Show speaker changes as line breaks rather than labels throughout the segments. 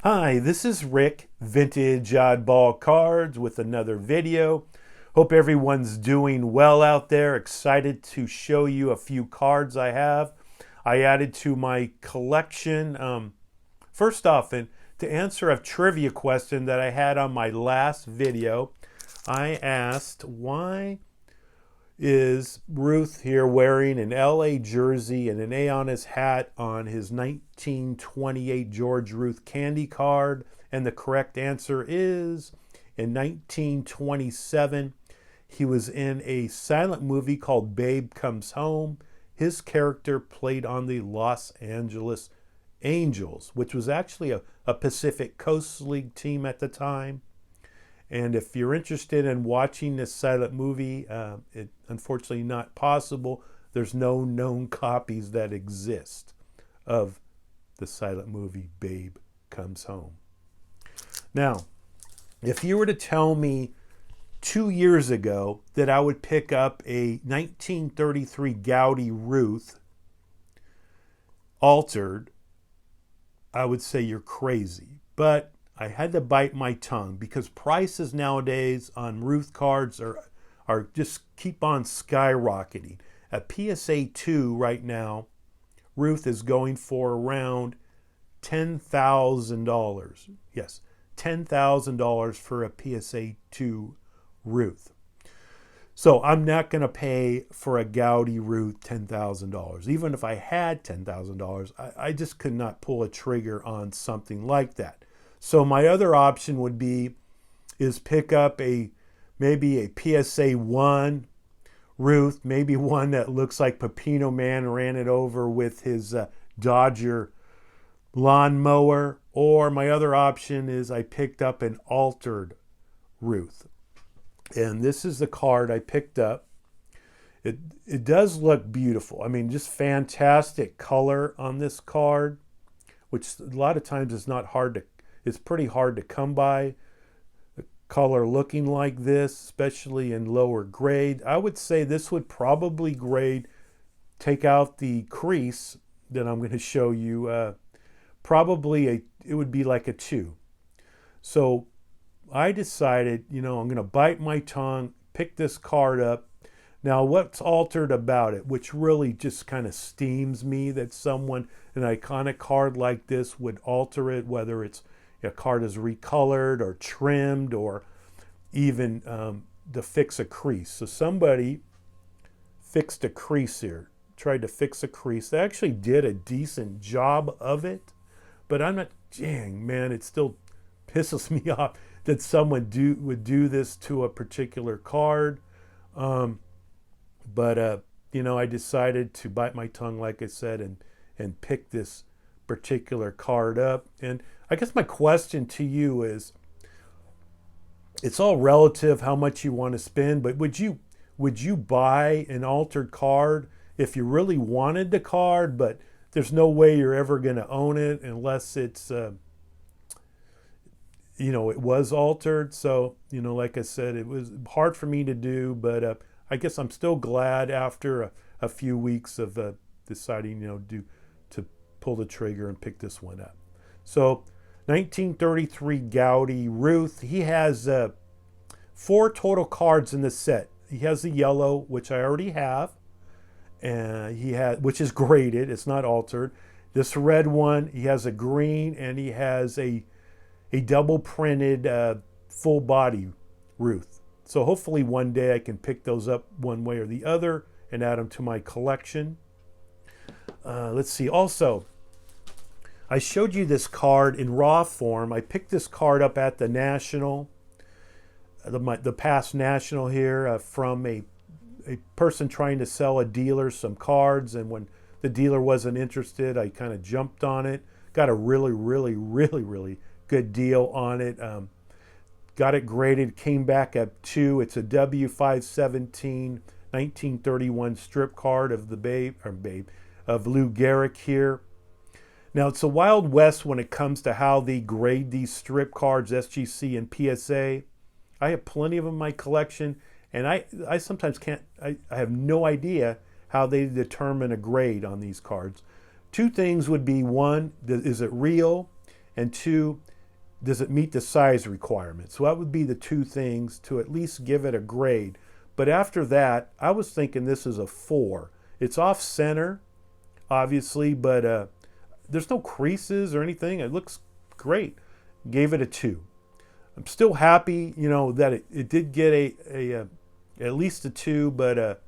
Hi, this is Rick, Vintage Oddball Cards, with another video. Hope everyone's doing well out there. Excited to show you a few cards I have. I added to my collection. First off, and to answer a trivia question that I had on my last video, I asked, why is Ruth here wearing an LA jersey and an A on his hat on his 1928 George Ruth candy card? And the correct answer is, in 1927, he was in a silent movie called Babe Comes Home. His character played on the Los Angeles Angels, which was actually a Pacific Coast League team at the time. And if you're interested in watching this silent movie, it's unfortunately not possible. There's no known copies that exist of the silent movie Babe Comes Home. Now, if you were to tell me 2 years ago that I would pick up a 1933 Goudey Ruth altered, I would say you're crazy. But I had to bite my tongue because prices nowadays on Ruth cards are just keep on skyrocketing. A PSA 2 right now, Ruth is going for around $10,000. Yes, $10,000 for a PSA 2 Ruth. So I'm not going to pay for a Goudey Ruth $10,000. Even if I had $10,000, I just could not pull a trigger on something like that. So my other option would be is pick up maybe a PSA 1 Ruth, maybe one that looks like Pepino Man ran it over with his Dodger lawnmower. Or my other option is I picked up an altered Ruth. And this is the card I picked up. It does look beautiful. I mean, just fantastic color on this card, which a lot of times is not hard to it's pretty hard to come by. The color looking like this, especially in lower grade. I would say this would probably grade, take out the crease that I'm going to show you, it would be like a 2. So I decided, I'm going to bite my tongue, pick this card up. Now, what's altered about it, which really just kind of steams me that an iconic card like this would alter it, whether it's a card is recolored or trimmed or even to fix a crease. So somebody fixed a crease here, tried to fix a crease. They actually did a decent job of it, but I'm not, dang, man, it still pisses me off that someone would do this to a particular card. I decided to bite my tongue, like I said, and pick this particular card up. And I guess my question to you is, it's all relative how much you want to spend, but would you buy an altered card if you really wanted the card, but there's no way you're ever going to own it unless it's it was altered? So, like I said, it was hard for me to do, but I guess I'm still glad after a few weeks of deciding, to pull the trigger and pick this one up. So 1933 Goudey Ruth. He has 4 total cards in this set. He has the yellow, which I already have, and which is graded. It's not altered. This red one, he has a green, and he has a double printed full body Ruth. So hopefully one day I can pick those up one way or the other and add them to my collection. Let's see. Also, I showed you this card in raw form. I picked this card up at the National, the past National here, from a person trying to sell a dealer some cards. And when the dealer wasn't interested, I kind of jumped on it. Got a really, really, really, really good deal on it. Got it graded, came back at 2. It's a W517 1931 strip card of of Lou Gehrig here. Now, it's a Wild West when it comes to how they grade these strip cards, SGC and PSA. I have plenty of them in my collection, and I sometimes can't, I have no idea how they determine a grade on these cards. Two things would be: one, is it real? And two, does it meet the size requirement? So that would be the two things to at least give it a grade. But after that, I was thinking this is a 4. It's off center, obviously, but there's no creases or anything. It looks great. Gave it a 2. I'm still happy, that it did get a at least a 2, but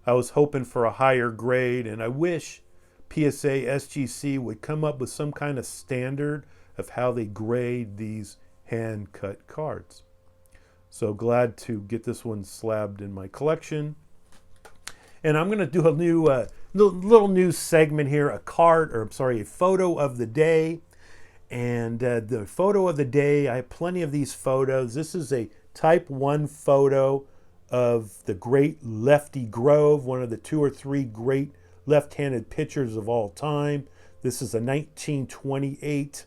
I was hoping for a higher grade, and I wish PSA SGC would come up with some kind of standard of how they grade these hand-cut cards. So glad to get this one slabbed in my collection. And I'm going to do a new little new segment here, a photo of the day. And the photo of the day, I have plenty of these photos. This is a type 1 photo of the great Lefty Grove, one of the 2 or 3 great left-handed pitchers of all time. This is a 1928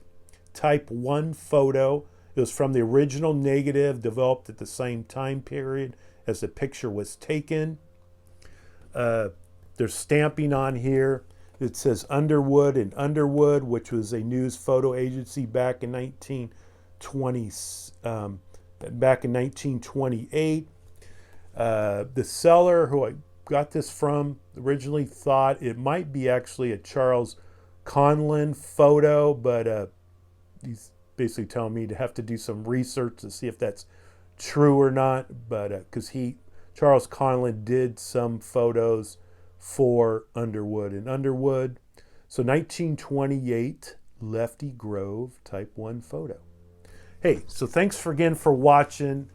type 1 photo. It was from the original negative, developed at the same time period as the picture was taken. There's stamping on here. It says Underwood and Underwood, which was a news photo agency back in 1928. The seller who I got this from originally thought it might be actually a Charles Conlon photo, but he's basically telling me to have to do some research to see if that's true or not. But because Charles Conlon did some photos for Underwood and Underwood. So 1928 Lefty Grove type 1 photo. Hey, so thanks again for watching.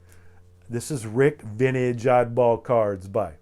This is Rick, Vintage Oddball Cards. Bye.